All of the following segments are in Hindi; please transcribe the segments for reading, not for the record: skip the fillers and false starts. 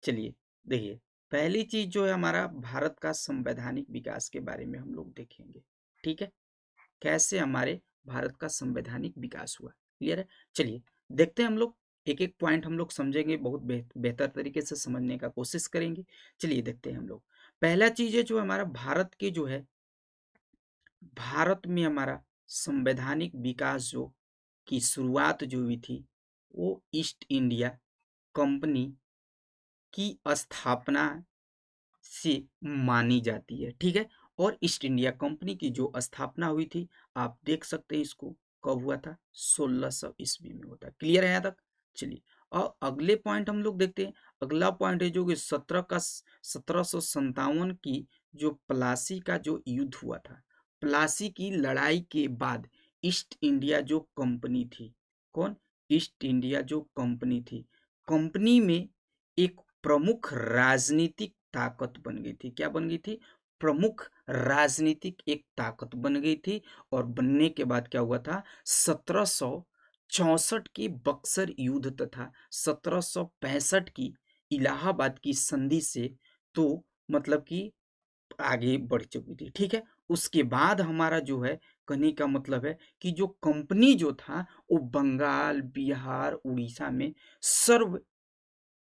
चलिए देखिए, पहली चीज जो है हमारा भारत का संवैधानिक विकास के बारे में हम लोग देखेंगे। ठीक है, कैसे हमारे भारत का संवैधानिक विकास हुआ। क्लियर है। चलिए देखते हैं हम लोग, एक एक पॉइंट हम लोग समझेंगे, बहुत बेहतर तरीके से समझने का कोशिश करेंगे। चलिए देखते हैं हम लोग। पहला चीज है जो हमारा भारत के जो है, भारत में हमारा संवैधानिक विकास जो की शुरुआत जो हुई थी, वो ईस्ट इंडिया कंपनी की स्थापना से मानी जाती है। ठीक है, और ईस्ट इंडिया कंपनी की जो स्थापना हुई थी, आप देख सकते हैं इसको कब हुआ था, 1600 ईस्वी में होता है। क्लियर है यहाँ तक। चलिए, और अगले पॉइंट हम लोग देखते हैं। अगला पॉइंट है जो कि 1757 की जो प्लासी का जो युद्ध हुआ था, प्लासी की लड़ाई के बाद ईस्ट इंडिया जो कंपनी थी, कौन, ईस्ट इंडिया जो कंपनी थी, कंपनी में एक प्रमुख राजनीतिक ताकत बन गई थी। क्या बन गई थी, प्रमुख राजनीतिक एक ताकत बन गई थी। और बनने के बाद क्या हुआ था, 1764 की बक्सर युद्ध तथा 1765 की इलाहाबाद की संधि से तो मतलब कि आगे बढ़ चुकी थी। ठीक है, उसके बाद हमारा जो है, कहने का मतलब है कि जो कंपनी जो था, वो बंगाल, बिहार, उड़ीसा में सर्व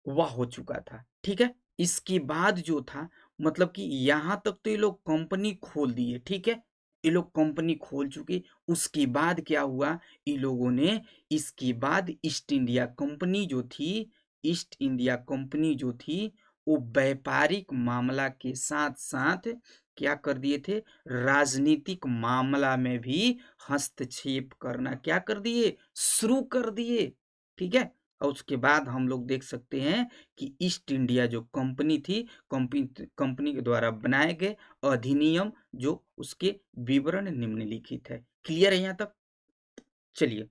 वह हो चुका था। ठीक है, इसके बाद जो था, मतलब कि यहाँ तक तो ये लोग कंपनी खोल दिए। ठीक है, ये लोग कंपनी खोल चुके। उसके बाद क्या हुआ, इन लोगों ने इसके बाद ईस्ट इंडिया कंपनी जो थी, ईस्ट इंडिया कंपनी जो थी, वो व्यापारिक मामला के साथ साथ क्या कर दिए थे, राजनीतिक मामला में भी हस्तक्षेप करना क्या कर दिए, शुरू कर दिए। ठीक है, और उसके बाद हम लोग देख सकते हैं कि ईस्ट इंडिया जो कंपनी थी, कंपनी कंपनी के द्वारा बनाए गए अधिनियम जो उसके विवरण निम्नलिखित है। क्लियर है यहाँ तक। चलिए,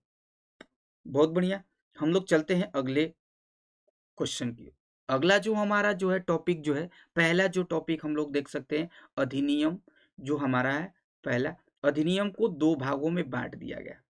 बहुत बढ़िया, हम लोग चलते हैं अगले क्वेश्चन की। अगला जो हमारा जो है टॉपिक जो है, पहला जो टॉपिक हम लोग देख सकते हैं, अधिनियम जो हमारा है। पहला अधिनियम को दो भागों में बांट दिया गया।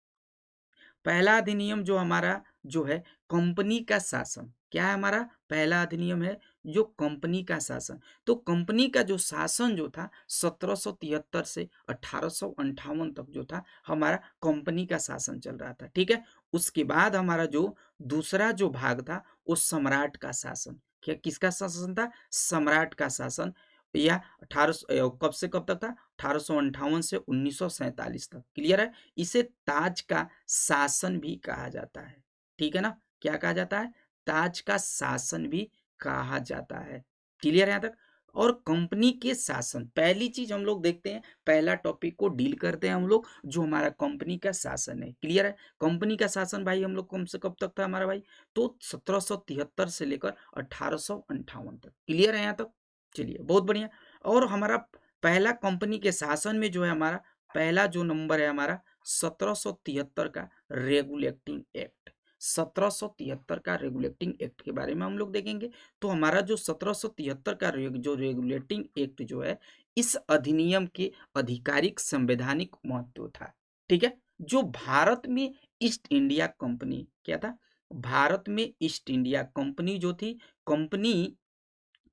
पहला अधिनियम जो हमारा जो है, कंपनी का शासन। क्या है हमारा पहला अधिनियम है, जो कंपनी का शासन। तो कंपनी का जो शासन जो था, 1773 से 1858 तक जो था, हमारा कंपनी का शासन चल रहा था। ठीक है, उसके बाद हमारा जो दूसरा जो भाग था, वो सम्राट का शासन। क्या किसका शासन था, सम्राट का शासन। या 1800 कब से कब तक था, 1858 से 1947 तक। क्लियर है। इसे ताज का शासन भी कहा जाता है। ठीक है ना, क्या कहा जाता है, ताज का शासन भी कहा जाता है। क्लियर है यहाँ तक। और कंपनी के शासन, पहली चीज हम लोग देखते हैं, पहला टॉपिक को डील करते हैं हम लोग, जो हमारा कंपनी का शासन है। क्लियर है, कंपनी का शासन भाई हम लोग कम से कब तक था हमारा भाई, तो 1773 से लेकर 1858 तक। क्लियर है यहाँ तक। चलिए, बहुत बढ़िया। और हमारा पहला कंपनी के शासन में जो है, हमारा पहला जो नंबर है हमारा, 1773 का रेगुलेटिंग एक्ट। 1773 का रेगुलेटिंग एक्ट के बारे में हम लोग देखेंगे। तो हमारा जो 1773 का जो रेगुलेटिंग एक्ट जो है, इस अधिनियम के आधिकारिक संवैधानिक महत्व था। ठीक है, जो भारत में ईस्ट इंडिया कंपनी क्या था, भारत में ईस्ट इंडिया कंपनी जो थी, कंपनी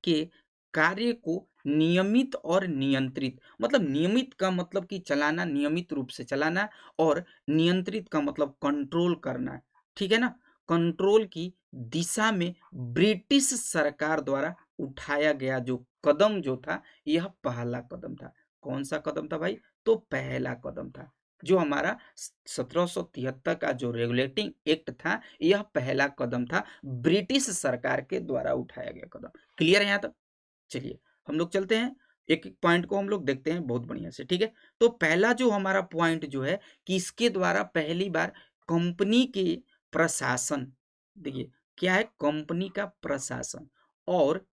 के कार्य को नियमित और नियंत्रित, मतलब नियमित का मतलब कि चलाना, नियमित रूप से चलाना, और नियंत्रित का मतलब कंट्रोल करना। ठीक है ना, कंट्रोल की दिशा में ब्रिटिश सरकार द्वारा उठाया गया जो कदम जो था, यह पहला कदम था। कौन सा कदम था भाई, तो पहला कदम था। जो हमारा 1773 का जो रेगुलेटिंग एक्ट था, यह पहला कदम था, ब्रिटिश सरकार के द्वारा उठाया गया कदम। क्लियर है यहाँ तक। चलिए, हम लोग चलते हैं, एक एक पॉइंट को हम लोग देखते हैं बहुत बढ़िया से। ठीक है, तो पहला जो हमारा पॉइंट जो है, कि इसके द्वारा पहली बार कंपनी के प्रशासन, देखिए क्या है, कंपनी का प्रशासन और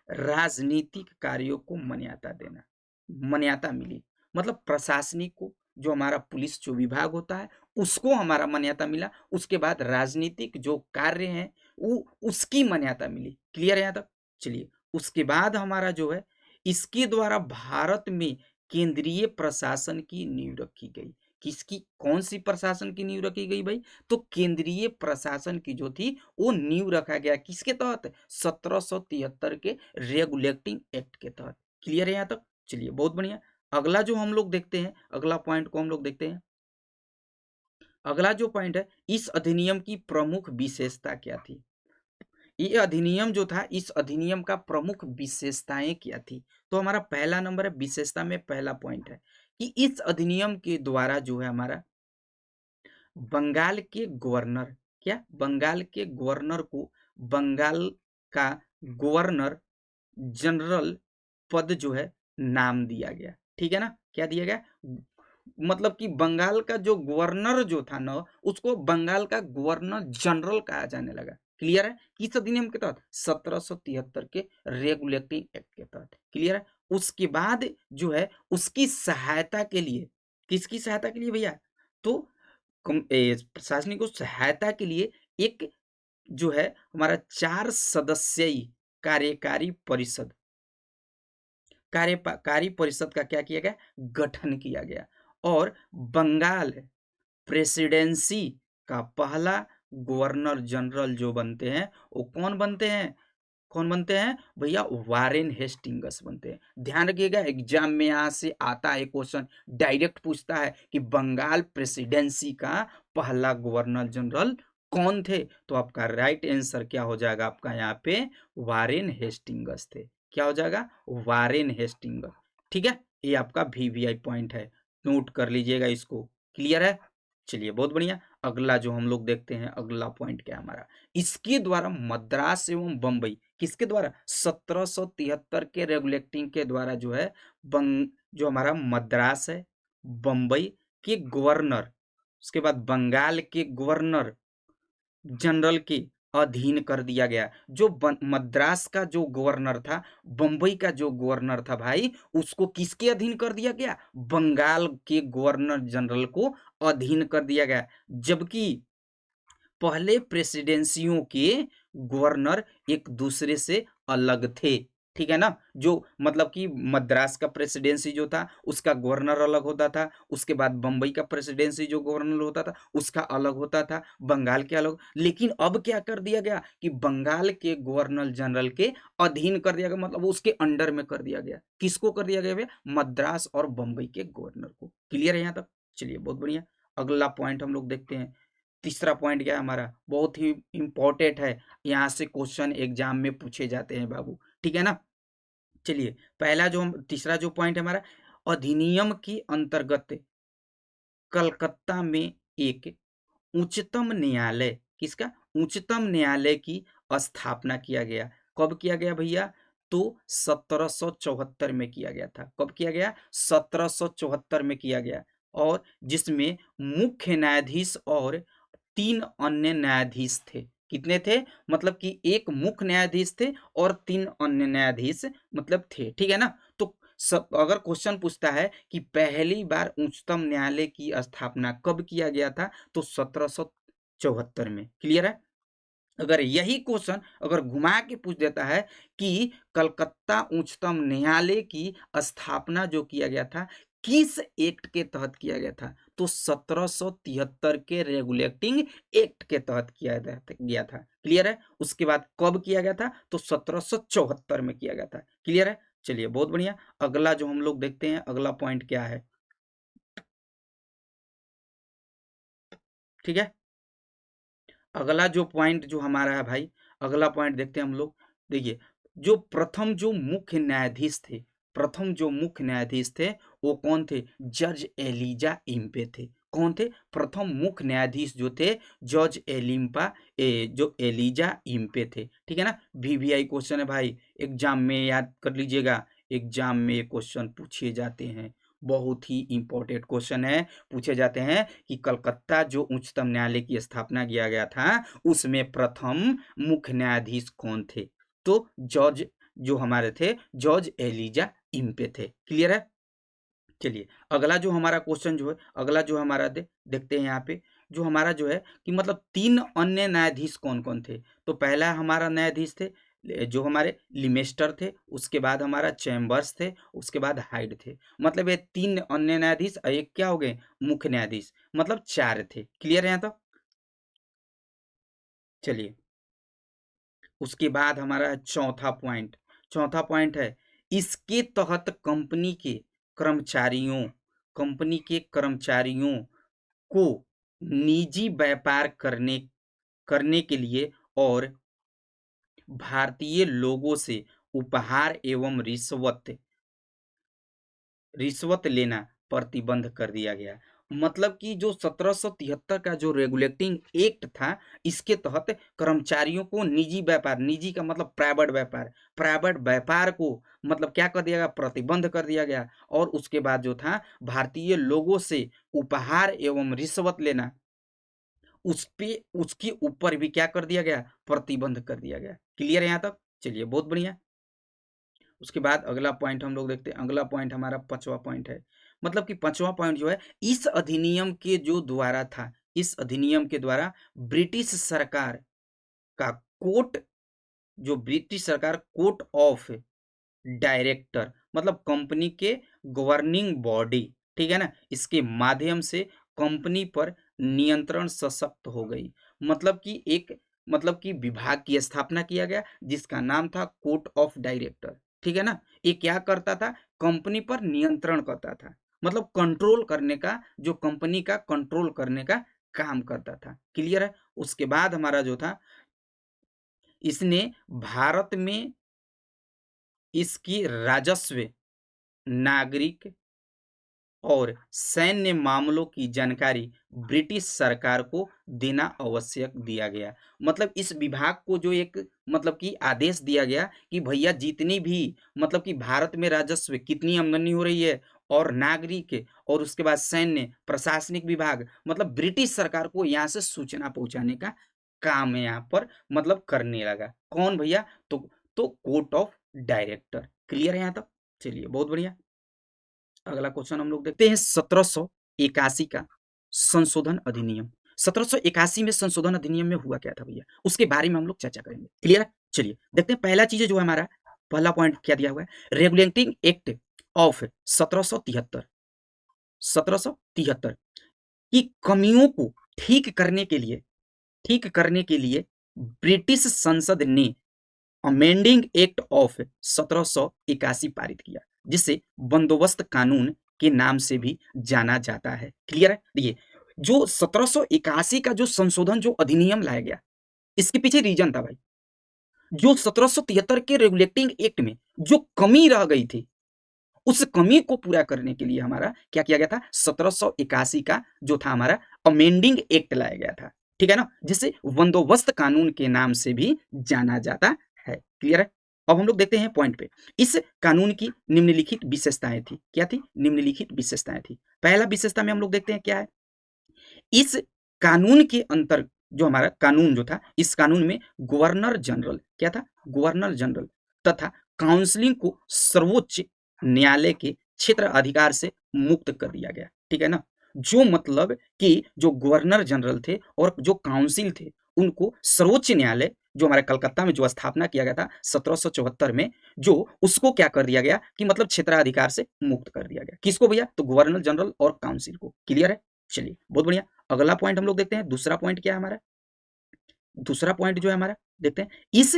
राजनीतिक कार्यों को मान्यता देना, मान्यता मिली। मतलब प्रशासनिक को, जो हमारा पुलिस जो विभाग होता है, उसको हमारा मान्यता मिला। उसके बाद राजनीतिक जो कार्य हैं, वो उसकी मान्यता मिली। क्लियर है यहाँ तक। चलिए, उसके बाद हमारा जो है, इसके द्वारा भारत में केंद्रीय प्रशासन की नींव रखी गई। किसकी, कौन सी प्रशासन की नींव रखी गई भाई? तो केंद्रीय प्रशासन की जो थी वो नींव रखा गया किसके तहत? 1773 के रेगुलेटिंग एक्ट के तहत। क्लियर है यहाँ तक? चलिए बहुत बढ़िया। अगला जो हम लोग देखते हैं, अगला पॉइंट को हम लोग देखते हैं। अगला जो पॉइंट है, इस अधिनियम की प्रमुख विशेषता क्या थी? ये अधिनियम जो था, इस अधिनियम का प्रमुख विशेषताएं क्या थी? तो हमारा पहला नंबर है, विशेषता में पहला पॉइंट है कि इस अधिनियम के द्वारा जो है हमारा बंगाल के गवर्नर, क्या बंगाल के गवर्नर को बंगाल का गवर्नर जनरल पद जो है नाम दिया गया। ठीक है ना? क्या दिया गया? मतलब कि बंगाल का जो गवर्नर जो था ना, उसको बंगाल का गवर्नर जनरल कहा जाने लगा। क्लियर है? किस अधिनियम के तहत? 1773 के रेगुलेटिंग एक्ट के तहत। क्लियर है? उसके बाद जो है उसकी सहायता के लिए, किसकी सहायता के लिए भैया? तो प्रशासनिक को सहायता के लिए एक जो है हमारा 4 सदस्यीय कार्यकारी परिषद, कार्यकारी परिषद का क्या किया गया? गठन किया गया। और बंगाल प्रेसिडेंसी का पहला गवर्नर जनरल जो बनते हैं वो कौन बनते हैं? कौन बनते हैं भैया? वारेन हेस्टिंग्स बनते हैं। ध्यान रखिएगा, एग्जाम में यहाँ से आता है क्वेश्चन, डायरेक्ट पूछता है कि बंगाल प्रेसिडेंसी का पहला गवर्नर जनरल कौन थे? तो आपका राइट आंसर क्या हो जाएगा? आपका यहाँ पे वारेन हेस्टिंग्स थे। क्या हो जाएगा? Warren Hastings. ठीक है, ये आपका वीवीआई पॉइंट है, नोट कर लीजिएगा इसको। क्लियर है? चलिए बहुत बढ़िया। अगला जो हम लोग देखते हैं, अगला पॉइंट क्या है हमारा? इसके द्वारा मद्रास एवं बंबई, किसके द्वारा? 1773 के रेगुलेटिंग के द्वारा जो है जो हमारा मद्रास है, बंबई के गवर्नर, उसके बाद बंगाल के गवर्नर जनरल के अधीन कर दिया गया। जो मद्रास का जो गवर्नर था, बंबई का जो गवर्नर था भाई, उसको किसके अधीन कर दिया गया? बंगाल के गवर्नर जनरल को अधीन कर दिया गया। जबकि पहले प्रेसिडेंसियों के गवर्नर एक दूसरे से अलग थे। ठीक है ना? जो मतलब कि मद्रास का प्रेसिडेंसी जो था उसका गवर्नर अलग होता था, उसके बाद बंबई का प्रेसिडेंसी जो गवर्नर होता था उसका अलग होता था, बंगाल के अलग। लेकिन अब क्या कर दिया गया कि बंगाल के गवर्नर जनरल के अधीन कर दिया गया, मतलब उसके अंडर में कर दिया गया। किसको कर दिया गया भैया? मद्रास और बंबई के गवर्नर को। क्लियर है यहाँ तक? चलिए बहुत बढ़िया। अगला पॉइंट हम लोग देखते हैं। तीसरा पॉइंट क्या है हमारा? बहुत ही इंपॉर्टेंट है, यहाँ से क्वेश्चन एग्जाम में पूछे जाते हैं बाबू। ठीक है ना? चलिए पहला जो हम तीसरा जो पॉइंट है हमारा, अधिनियम के अंतर्गत कलकत्ता में एक उच्चतम न्यायालय, किसका? उच्चतम न्यायालय की स्थापना किया गया। कब किया गया भैया? तो 1774 में किया गया था। कब किया गया? 1774 में किया गया। और जिसमें मुख्य न्यायाधीश और 3 अन्य न्यायाधीश थे। कितने थे? मतलब कि एक मुख्य न्यायाधीश थे और 3 अन्य न्यायाधीश मतलब थे। ठीक है ना? तो सब अगर क्वेश्चन पूछता है कि पहली बार उच्चतम न्यायालय की स्थापना कब किया गया था, तो 1774 में। क्लियर है? अगर यही क्वेश्चन अगर घुमा के पूछ देता है कि कलकत्ता उच्चतम न्यायालय की स्थापना जो किया गया था किस एक्ट के तहत किया गया था, तो 1773 के रेगुलेटिंग एक्ट के तहत किया गया था। क्लियर है? उसके बाद कब किया गया था? तो 1774 में किया गया था। क्लियर है? चलिए बहुत बढ़िया। अगला जो हम लोग देखते हैं, अगला पॉइंट क्या है? ठीक है, अगला जो पॉइंट जो हमारा है भाई, अगला पॉइंट देखते हैं हम लोग। देखिए, जो प्रथम जो मुख्य न्यायाधीश थे, प्रथम जो मुख्य न्यायाधीश थे वो कौन थे? जज एलिजा इम्पे थे। कौन थे? प्रथम मुख्य न्यायाधीश जो थे जज जो एलिजा इम्पे थे। ठीक है ना? वीवीआई क्वेश्चन है भाई, एग्जाम में याद कर लीजिएगा, एग्जाम में क्वेश्चन पूछे जाते हैं। बहुत ही इंपॉर्टेंट क्वेश्चन है, पूछे जाते हैं कि कलकत्ता जो उच्चतम न्यायालय की स्थापना किया गया था उसमें प्रथम मुख्य न्यायाधीश कौन थे? तो जज जो हमारे थे जज एलिजा इम्पे थे। क्लियर है? चलिए अगला जो हमारा क्वेश्चन जो है, अगला जो हमारा देखते हैं यहाँ पे, जो हमारा जो है कि मतलब 3 अन्य न्यायाधीश कौन कौन थे। तो पहला हमारा न्यायाधीश थे जो हमारे लिमेस्टर थे, उसके बाद हमारा चैम्बर्स थे, उसके बाद हाइड थे। मतलब ये 3 अन्य न्यायाधीश और एक क्या हो गए, मुख्य न्यायाधीश, मतलब 4 थे। क्लियर है यहाँ तक? चलिए, उसके बाद हमारा चौथा पॉइंट है, इसके तहत कंपनी के कर्मचारियों को निजी व्यापार करने के लिए और भारतीय लोगों से उपहार एवं रिश्वत लेना प्रतिबंध कर दिया गया। मतलब कि जो 1773 का जो रेगुलेटिंग एक्ट था, इसके तहत कर्मचारियों को निजी का मतलब प्राइवेट व्यापार को मतलब क्या कर दिया गया, प्रतिबंध कर दिया गया। और उसके बाद जो था भारतीय लोगों से उपहार एवं रिश्वत लेना, उसके ऊपर भी क्या कर दिया गया, प्रतिबंध कर दिया गया। क्लियर है यहाँ तक? चलिए, बहुत बढ़िया। उसके बाद अगला पॉइंट हम लोग देखते हैं। अगला पॉइंट हमारा 5वां पॉइंट है। मतलब कि 5वां पॉइंट जो है, इस अधिनियम के जो द्वारा था, इस अधिनियम के द्वारा ब्रिटिश सरकार का कोर्ट जो ब्रिटिश सरकार कोर्ट ऑफ डायरेक्टर मतलब कंपनी के गवर्निंग बॉडी, ठीक है ना, इसके माध्यम से कंपनी पर नियंत्रण सशक्त हो गई। मतलब कि एक मतलब कि विभाग की स्थापना किया गया जिसका नाम था कोर्ट ऑफ डायरेक्टर। ठीक है ना, ये क्या करता था, कंपनी पर नियंत्रण करता था, मतलब कंट्रोल करने का, जो कंपनी का कंट्रोल करने का काम करता था। क्लियर है? उसके बाद हमारा जो था, इसने भारत में इसकी राजस्व, नागरिक और सैन्य मामलों की जानकारी ब्रिटिश सरकार को देना आवश्यक दिया गया। मतलब इस विभाग को जो एक मतलब कि आदेश दिया गया कि भैया जितनी भी मतलब कि भारत में राजस्व कितनी आमदनी हो रही है, और नागरिक और उसके बाद सैन्य प्रशासनिक विभाग, मतलब ब्रिटिश सरकार को यहाँ से सूचना पहुंचाने का काम यहाँ पर मतलब करने लगा। कौन भैया? तो कोर्ट ऑफ डायरेक्टर। क्लियर है यहाँ तक? चलिए, बहुत बढ़िया। अगला क्वेश्चन हम लोग देखते हैं 1781 का संशोधन अधिनियम। 1781 में संशोधन अधिनियम में हुआ क्या था भैया, उसके बारे में हम लोग चर्चा करेंगे। क्लियर है? चलिए देखते हैं। पहला चीज जो है हमारा, पहला पॉइंट क्या दिया हुआ है, रेगुलेटिंग एक्ट ऑफ 1773 की कमियों को ठीक करने के लिए ब्रिटिश संसद ने अमेंडिंग एक्ट ऑफ 1781 पारित किया, जिसे बंदोबस्त कानून के नाम से भी जाना जाता है। क्लियर है? देखिए, जो 1781 का जो संशोधन जो अधिनियम लाया गया, इसके पीछे रीजन था भाई, जो 1773 के रेगुलेटिंग एक्ट में जो कमी रह गई थी, उस कमी को पूरा करने के लिए हमारा क्या किया गया था, 1781 का जो था हमारा अमेंडिंग एक्ट लाया गया था। ठीक है ना, जिसे बंदोबस्त कानून के नाम से भी जाना जाता है। क्लियर है? अब हम लोग देखते हैं पॉइंट पे। इस कानून की निम्नलिखित विशेषताएं थी। क्या थी? निम्नलिखित विशेषताएं थी। पहला विशेषता में हम लोग देखते हैं क्या है, इस कानून के अंतर जो हमारा कानून जो था, इस कानून में गवर्नर जनरल क्या था, गवर्नर जनरल तथा काउंसिलिंग को सर्वोच्च न्यायालय के क्षेत्र अधिकार से मुक्त कर दिया गया। ठीक है ना, जो मतलब कि जो गवर्नर जनरल थे और जो काउंसिल थे, उनको सर्वोच्च न्यायालय जो हमारे कलकत्ता में जो स्थापना किया गया था 1774 में, जो उसको क्या कर दिया गया कि मतलब क्षेत्राधिकार से मुक्त कर दिया गया। किसको भैया? तो गवर्नर जनरल और काउंसिल को। क्लियर है? चलिए, बहुत बढ़िया। अगला पॉइंट हम लोग देखते हैं। दूसरा पॉइंट क्या है हमारा, दूसरा पॉइंट जो है हमारा देखते हैं, इस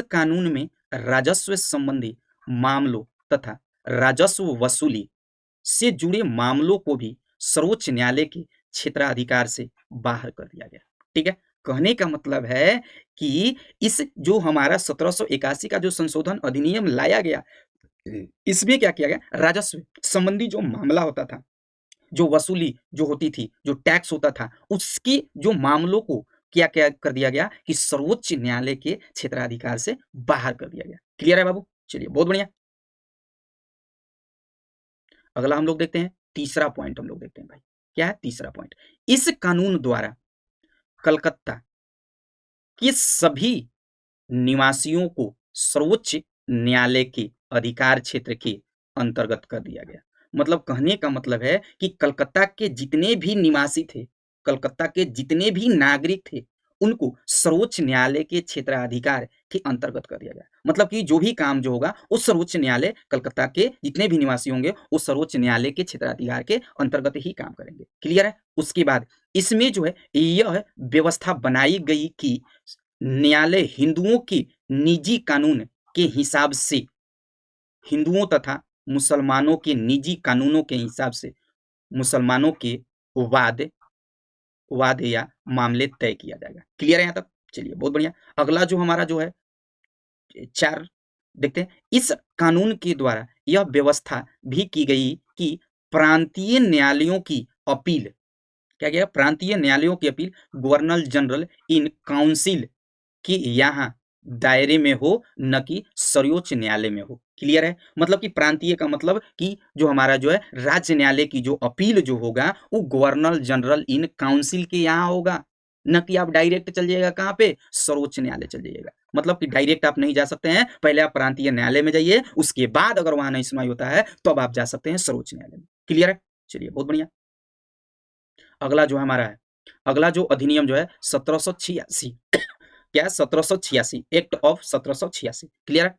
कानून में राजस्व संबंधी मामलों तथा राजस्व वसूली से जुड़े मामलों को भी सर्वोच्च न्यायालय के क्षेत्राधिकार से बाहर कर दिया गया। ठीक है, कहने का मतलब है कि इस जो हमारा 1781 का जो संशोधन अधिनियम लाया गया, इसमें क्या किया गया, राजस्व संबंधी जो मामला होता था, जो वसूली जो होती थी, जो टैक्स होता था, उसकी जो मामलों को क्या क्या कर दिया गया कि सर्वोच्च न्यायालय के क्षेत्राधिकार से बाहर कर दिया गया। क्लियर है बाबू? चलिए, बहुत बढ़िया। अगला हम लोग देखते हैं, तीसरा पॉइंट हम लोग देखते हैं भाई। क्या है तीसरा पॉइंट? इस कानून द्वारा कलकत्ता के सभी निवासियों को सर्वोच्च न्यायालय के अधिकार क्षेत्र के अंतर्गत कर दिया गया। मतलब कहने का मतलब है कि कलकत्ता के जितने भी निवासी थे, कलकत्ता के जितने भी नागरिक थे, उनको सर्वोच्च न्यायालय के क्षेत्राधिकार के अंतर्गत कर दिया गया। मतलब कि जो भी काम जो होगा वो सर्वोच्च न्यायालय, कलकत्ता के जितने भी निवासी होंगे वो सर्वोच्च न्यायालय के क्षेत्राधिकार के अंतर्गत ही काम करेंगे। क्लियर है? उसके बाद इसमें जो है यह व्यवस्था बनाई गई कि न्यायालय हिंदुओं के निजी कानून के हिसाब से, हिंदुओं तथा मुसलमानों के निजी कानूनों के हिसाब से मुसलमानों के वाद वाद या मामले तय किया जाएगा। क्लियर है यहाँ तक? चलिए बहुत बढ़िया। अगला जो हमारा जो है 4 देखते हैं। इस कानून के द्वारा यह व्यवस्था भी की गई कि प्रांतीय न्यायालयों की अपील, क्या गया? प्रांतीय न्यायालयों की appeal governor general in council कि यहाँ दायरे में हो, न कि सर्वोच्च न्यायालय में हो। क्लियर है? मतलब कि प्रांतीय का मतलब कि जो हमारा जो है राज्य न्यायालय की जो अपील जो होगा वो गवर्नर जनरल इन काउंसिल के यहाँ होगा, न कि आप डायरेक्ट चल जाइएगा कहाँ पे? सर्वोच्च न्यायालय चल जाइएगा। मतलब कि डायरेक्ट आप नहीं जा सकते हैं, पहले आप प्रांतीय न्यायालय में जाइए, उसके बाद अगर वहां नहीं सुनवाई होता है तो अब आप जा सकते हैं सर्वोच्च न्यायालय में। क्लियर है? चलिए बहुत बढ़िया। अगला जो हमारा है, अगला जो अधिनियम जो है 1786 क्या है? 1786 एक्ट ऑफ 1786। क्लियर है?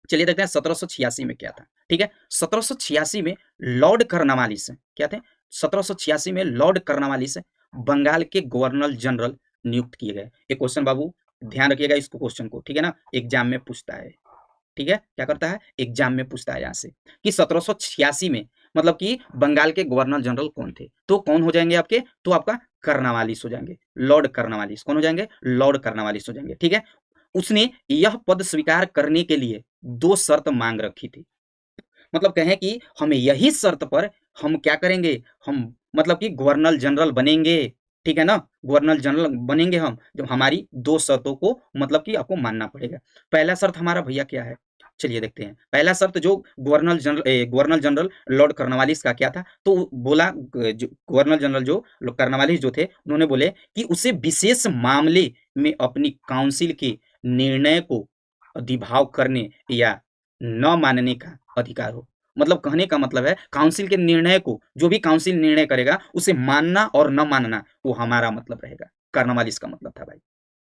चलिए देखते हैं 1786 में क्या था। ठीक है? 1786 में लॉर्ड कर्नवालिस, क्या थे? 1786 में लॉर्ड कर्नवालिस बंगाल के गवर्नर जनरल नियुक्त किए गए। एक क्वेश्चन बाबू ध्यान रखिएगा इसको, क्वेश्चन को, ठीक है ना, एग्जाम में पूछता है। ठीक है? क्या करता है? एग्जाम में पूछता है यहाँ से कि 1786 में मतलब कि बंगाल के गवर्नर जनरल कौन थे? तो कौन हो जाएंगे आपके? तो आपका कर्नवालिस हो जाएंगे, लॉर्ड कर्नवालिस। कौन हो जाएंगे? लॉर्ड कर्नवालिस हो जाएंगे। ठीक है? उसने यह पद स्वीकार करने के लिए 2 शर्त मांग रखी थी। मतलब कहें कि हमें यही शर्त पर हम क्या करेंगे, हम मतलब कि गवर्नर जनरल बनेंगे। ठीक है ना? गवर्नर जनरल बनेंगे हम, जब हमारी 2 शर्तों को मतलब कि आपको मानना पड़ेगा। पहला शर्त हमारा भैया क्या है? चलिए देखते हैं। पहला शर्त जो गवर्नर जनरल लॉर्ड कर्नवालिस का क्या था? तो बोला जो गवर्नर जनरल जो कर्नवालिस जो थे उन्होंने बोले कि उसे विशेष मामले में अपनी काउंसिल के निर्णय को अधिभाव करने या न मानने का अधिकार हो। मतलब कहने का मतलब है काउंसिल के निर्णय को, जो भी काउंसिल निर्णय करेगा उसे मानना और न मानना वो हमारा मतलब रहेगा। कर्नवालिस का मतलब था भाई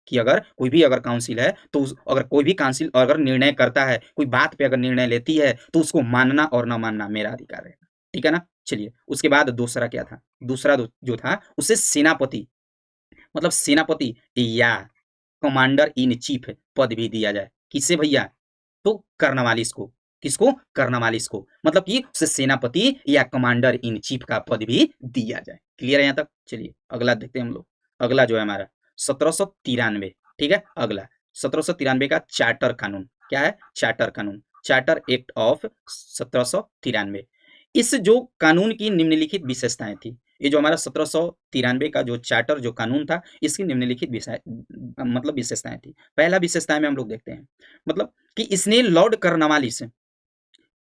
कि अगर कोई भी अगर काउंसिल है तो अगर कोई भी काउंसिल अगर निर्णय करता है, कोई बात पे अगर निर्णय लेती है तो उसको मानना और न मानना मेरा अधिकार रहेगा। ठीक है ना? चलिए उसके बाद दूसरा क्या था? दूसरा जो था उसे सेनापति, मतलब सेनापति या कमांडर इन चीफ पद भी दिया जाए। किससे भैया? तो कर्नवालिस को। किसको? कर्नवालिस को। मतलब कि उसे सेनापति या कमांडर इन चीफ का पद भी दिया जाए। क्लियर है यहाँ तक? चलिए अगला देखते हैं हम लोग। अगला जो है हमारा 1793। ठीक है? अगला 1793 का चार्टर कानून। क्या है? चार्टर कानून, चार्टर एक्ट ऑफ 1793। इस जो कानून की निम्नलिखित विशेषताएं थी, ये जो हमारा 1793 का जो चार्टर जो कानून था इसकी निम्नलिखित मतलब विशेषताएं थी। पहला विशेषताएं में हम लोग देखते हैं, मतलब कि इसने लॉर्ड कर्नवालिस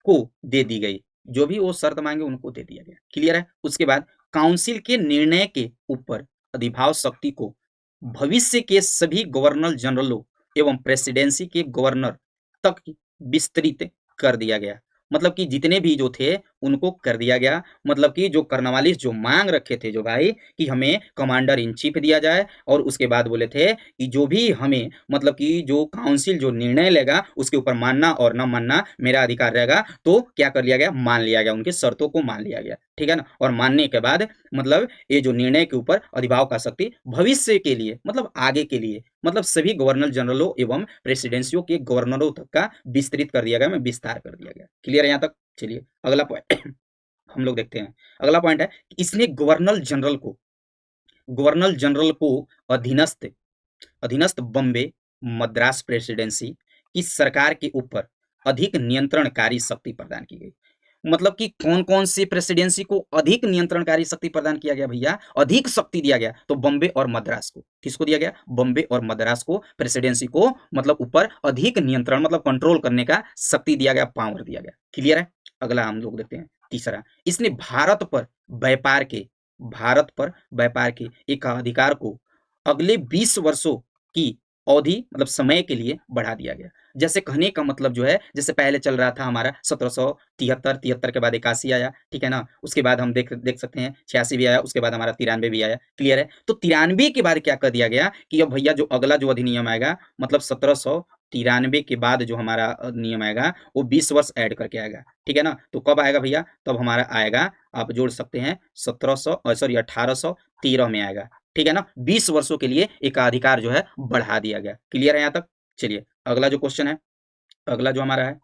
को दे दी गई, जो भी वो शर्त मांगे उनको दे दिया गया। क्लियर है? उसके बाद काउंसिल के निर्णय के ऊपर अधिभाव शक्ति को भविष्य के सभी गवर्नर जनरलों एवं प्रेसिडेंसी के गवर्नर तक विस्तृत कर दिया गया। मतलब कि जितने भी जो थे उनको कर दिया गया। मतलब कि जो कर्नवालिस जो मांग रखे थे जो भाई कि हमें कमांडर इन चीफ दिया जाए, और उसके बाद बोले थे कि जो भी हमें मतलब कि जो काउंसिल जो निर्णय लेगा उसके ऊपर मानना और न मानना मेरा अधिकार रहेगा। तो क्या कर लिया गया? मान लिया गया, उनके शर्तों को मान लिया गया। ठीक है ना? और मानने के बाद मतलब ये जो निर्णय के ऊपर अधिभाव का शक्ति भविष्य के लिए, मतलब आगे के लिए, मतलब सभी गवर्नर जनरलों एवं प्रेसिडेंसियों के गवर्नरों तक का विस्तृत कर दिया गया, में विस्तार कर दिया गया। क्लियर है यहाँ तक? चलिए अगला पॉइंट हम लोग देखते हैं। अगला पॉइंट है कि इसने गवर्नर जनरल को अधीनस्थ अधीनस्थ बॉम्बे मद्रास प्रेसिडेंसी की सरकार के ऊपर अधिक नियंत्रणकारी शक्ति प्रदान की गई। मतलब कि कौन कौन सी प्रेसिडेंसी को अधिक नियंत्रणकारी शक्ति प्रदान किया गया भैया? अधिक शक्ति दिया गया तो बॉम्बे और मद्रास को। किसको दिया गया? बॉम्बे और मद्रास को प्रेसिडेंसी को मतलब ऊपर अधिक नियंत्रण मतलब कंट्रोल करने का शक्ति दिया गया, पावर दिया गया। क्लियर है? अगला हम लोग देखते हैं तीसरा, इसने भारत पर व्यापार के एक अधिकार को अगले 20 वर्षों की अवधि मतलब समय के लिए बढ़ा दिया गया। जैसे कहने का मतलब जो है, जैसे पहले चल रहा था हमारा 1773, 73 के बाद 81 आया, ठीक है ना? उसके बाद हम देख सकते हैं 86 भी आया, उसके बाद हमारा 93 भी आया, क्लियर है? तो 93 के बाद क्या कर दिया गया कि अब भैया जो अगला जो अधिनियम आएगा, मतलब 1793 के बाद जो हमारा नियम आएगा, वो 20 वर्ष ऐड करके आएगा, ठीक है ना? तो कब आएगा भैया? तब हमारा आएगा, आप जोड़ सकते हैं 1813 में आएगा, ठीक है ना? 20 वर्षों के लिए एकाधिकार जो है बढ़ा दिया गया। क्लियर है यहाँ तक? चलिए अगला जो क्वेश्चन है, अगला जो हमारा है,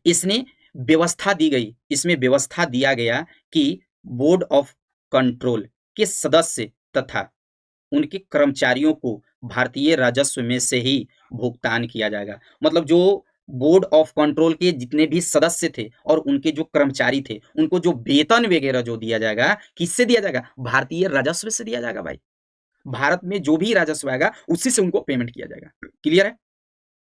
इसने व्यवस्था दी गई, इसमें व्यवस्था दिया गया कि बोर्ड ऑफ कंट्रोल के सदस्य तथा उनके कर्मचारियों को भारतीय राजस्व में से ही भुगतान किया जाएगा। मतलब जो बोर्ड ऑफ कंट्रोल के जितने भी सदस्य थे और उनके जो कर्मचारी थे, उनको जो वेतन वगैरह जो दिया जाएगा, किससे दिया जाएगा? भारतीय राजस्व से दिया जाएगा भाई। भारत में जो भी राजस्व आएगा, उसी से उनको पेमेंट किया जाएगा। क्लियर है?